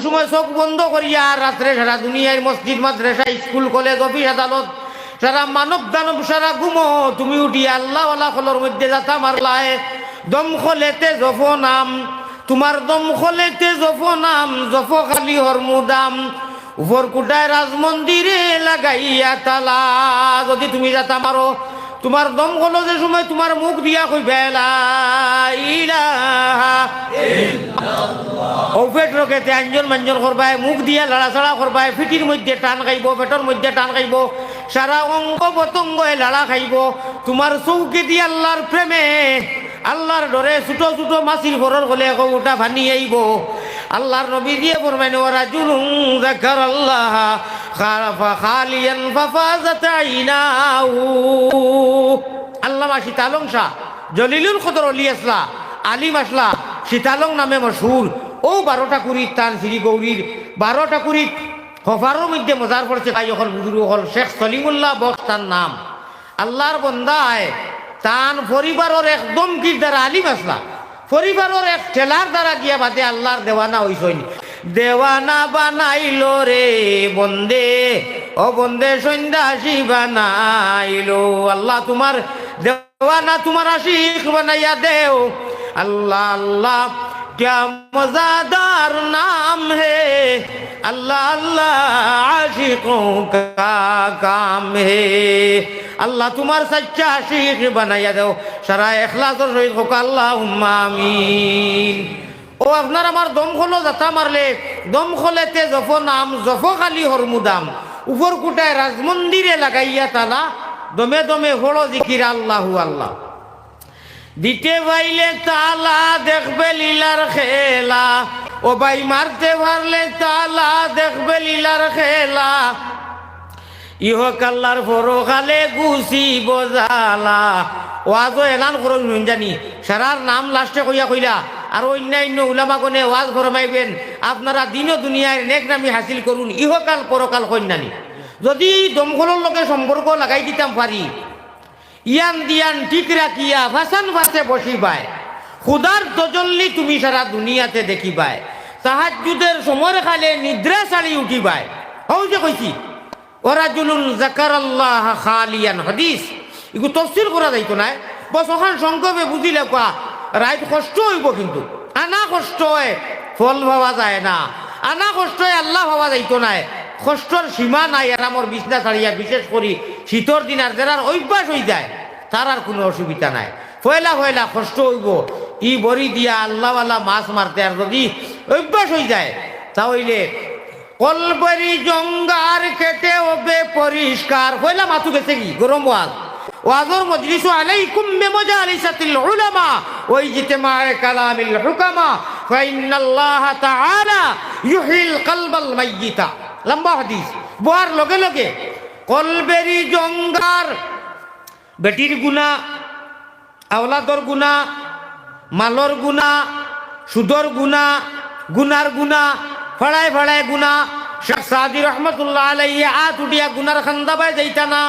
সময় চোখ বন্ধ করিয়া রাত্রে সারা দুনিয়ার মসজিদ মাদ্রাসা স্কুল কলেজ অফিস আদালত সারা মানব দানব সারা ঘুমো, তুমি উঠিয়া আল্লাহওয়ালা খোলর মধ্যে যাতা মারলায় দম খোলেতে জফ নাম, তোমার দম খোলেতে জফ নাম, জফ খালি হরমুদাম উপর কুটায় রাজমন্দিরে লাগাইয়া তালা। যদি তুমি যাতা মারো তোমার দম খোলো যে সময় তোমার মুখ দিয়া কইবে লা ইলাহা ইল্লাল্লাহ। ও পেট রকেতে আঞ্জন মাঞ্জন করবাই, মুখ দিয়া লাড়াছাড়া করবাই, ফিটির মধ্যে টান খাইব, পেটের মধ্যে টান খাইব, সারা অঙ্গ পতঙ্গে লাড়া খাইব। তোমার চৌকি দিয়ে আল্লাহর প্রেমে আল্লাহর ডরে ছোট ছোট মাছির ঘরের হলে ওটা ভানি আইব। আল্লাহর নবী দিয়ে ফরমাইন ওয়ারাজুলুন যাকারাল্লাহ খালিয়ান ফাফাযাত আইনাহু। আল্লামা সীতালং শাহ জলিলুল কদর অলি আসলা আলিম আসলা সীতালং নামে মশহুর। ও 12টা কুড়ির তান শ্রী গৌরীর 12টা কুড়ির হফারের মধ্যে মজার পড়ছে তাই হল বুজুর্গ হল শেখ সলিমুল্লাহ বক্স তার নাম। আল্লাহর বন্দায় তান পরিবারের একদম কি দ্বারা আলিম আসলা পরিবারের এক ঠেলার দ্বারা গিয়া বাদে আল্লাহর দেওয়ানা হইসইন। দেওয়ানা বানাইলো রে বন্দে, ও বন্দে সন্ন্যাসী বানাইলো। আল্লাহ তোমার দেওয়ানা তোমার আশিক বানাইয়া দেও। আল্লাহ আল্লাহ क्या मज़ेदार नाम है, अल्लाह अल्लाह आशिकों का काम है। अल्लाह तुम्हार सच्चा आशिक बनाया दो सारा इखलास और शहीद होका अल्लाहुम्मा आमीन। ও আপনার আমার দম খোলো যাতা মারলে দম খোলেতে জফ নাম, জফ খালি হরমুদাম উপর কুটায় রাজমন্দিরে লাগাইয়া তালা দমে দমে হলো জিকির আল্লাহু আল্লাহ। দিতে পাইলে তালা দেখবে লীলার খেলা, ও ভাই মারতে পারলে তালা দেখবে লীলার খেলা। ইহকাল্লার পরকালে গুছি বজালা। ও আজও এলান করুন জানি সারার নাম লাস্টে কইয়া কইলা আর অন্যান্য উলামাগণে ওয়াজ ফরমাইবেন আপনারা দিন দুনিয়ায় নেক নামি হাসিল করুন ইহকাল পরকাল কন্যানি। যদি দমকলের লোকে সম্পর্ক লাগাই দিতাম পারি ইয়ান দিয়ান ঠিক রাখিয়া ভাসান ভাসে বসিবায়, খুদার তজল্লি তুমি সারা দুনিয়াতে দেখিবায়, তাহাজ্জুদের সময় খালে নিদ্রা ছাড়ি উঠিবায়। হও যে কইছি ওরাজুলুন যাকারাল্লাহ খালিয়ান হাদিস এগুলো তফসির করা যাইতো না, বস ওখান সংক্ষেপে বুঝিলে কোয়া রাইত কষ্ট হইব কিন্তু আনা কষ্ট হয় ফল ভাবা যায় না, আনা কষ্ট হয় আল্লাহ ভাবা যাইতো না। কষ্টর সীমা নাই। আর আমার বিছনা ছাড়িয়া বিশেষ করি শীতর দিন আর যারা অভ্যাস হয়ে যায় তার আর কোনো অসুবিধা নাই। ফয়লা ফয়লা কষ্ট হইব ই বড়ি দিয়া আল্লাহওয়ালা মাছ মারতে আর যদি অভ্যাস হয়ে যায় তাহলে কলবরি জঙ্গার কেটে হবে পরিষ্কার। ফয়লা মাথু গেছে কি গরম ওয়াজ ওয়াজর মজলিসু আলাইকুম বিমাজালিসাতিল উলামা ওয়া ইজতিমা'i কালামিল হুকামা ফা ইন্নাল্লাহা তাআলা ইউহিল কলবাল মাইয়িতা। লম্বা হাদিস বোয়ার লগে লগে কলবেরি জঙ্গার বেটির গুনাহ, আওলাদর গুনাহ, মালর গুনাহ, সুদর গুনাহ, গুনার গুনাহ, ফড়ায় ফড়ায় গুনাহ। শেখ সাদি রহমতুল্লাহ আলাইহি আত উঠিয়া গুনার খান্দাবায় যাইতা না,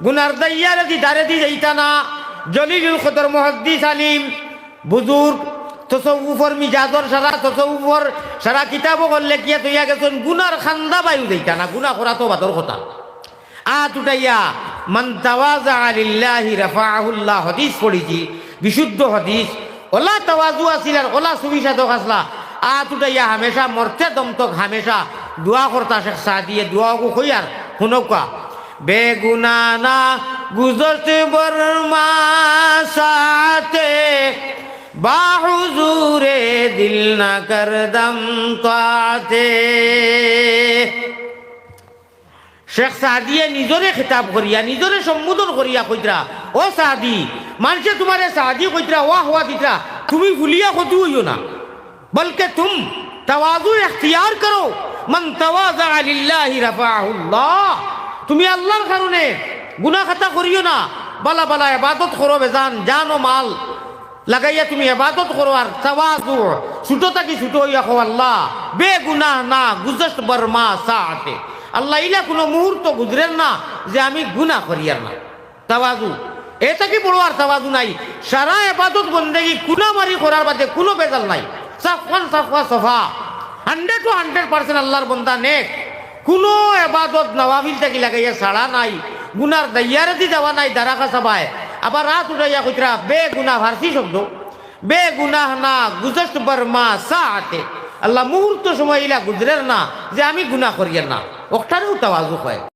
গুনার দাইয়ারে দি দারে দি যাইতা না। জলিলুল কদর মুহাদ্দিস আলিম বুজুর্গ তসৌফর মিজাজর সারা তসৌফর সারা কিতাব করলে কিয়া তৈয়া গেছেন গুনার খান্দা বায়ু যাইতা না, গুনাহ করা তো বাদর কথা। আত উঠাইয়া মান তাওয়াজা লিল্লাহি রাফাআহুল্লাহ হাদিস পড়িছি বিশুদ্ধ হাদিস। ওলা তাওয়াজু আছিল আর ওলা সুবিসাদক আসলা। আত উঠাইয়া হামেশা মরতে দম তক হামেশা দোয়া করতা শেখ সাদিয়ে দোয়াকু কইয়ার শুনকা বেগুনা না গুজরতে বর্মা সাথে বাহুজুরে দিল না করদম তাতে। শেখ সাদিয়ে নিজরে খিতাব করিয়া নিজরে সম্বোধন করিয়া কইতরা ও সাদি মানুষে তোমারে সাদি কইতরা ওয়া হওয়া দিতরা তুমি ভুলিয়া কত হইও না, বলকে তুম তাওয়াজু ইখতিয়ার করো। মান তাওয়াজা লিল্লাহি রাফাআহুল্লাহ। তুমি আল্লাহর কারণে গুনাহ খাতা করিও না, বালা বালা ইবাদত করো বেজান জান ও মাল লাগাইয়া তুমি ইবাদত করো। আর তাওয়াজু ছোট থাকি ছোট হইয়া কো আল্লাহ বেগুনাহ না গুজরত বর্মা সাথে। আল্লাহ ইলা কোনো মুহূর্ত গুজরেন না যে আমি গুনাহ করিয়ার না। তাওয়াজু এটা কি বড় আর তাওয়াজু নাই। সারা ইবাদত বন্দেগি কুনামারি করার বাদে কোনো বেজাল নাই। সাফওয়ান সাফা সফা 100% আল্লাহর বন্দা নেক, কোনো এবাদত নওয়াফিল থাকি লাগাইয়া ছাড়া নাই, গুনার দাইয়ারাতি যাওয়া নাই দারাকা সবাই। আবার রাত উঠাইয়া কইরা বে গুনা ফার্সি শব্দ, বে গুনাহ না গুজস্ত বর্মা সাআতে, আল্লাহ মুহূর্ত সময় ইলা গুজরের না যে আমি গুনাহ করিয়ার না, ওটারও তাওয়াজু হয়।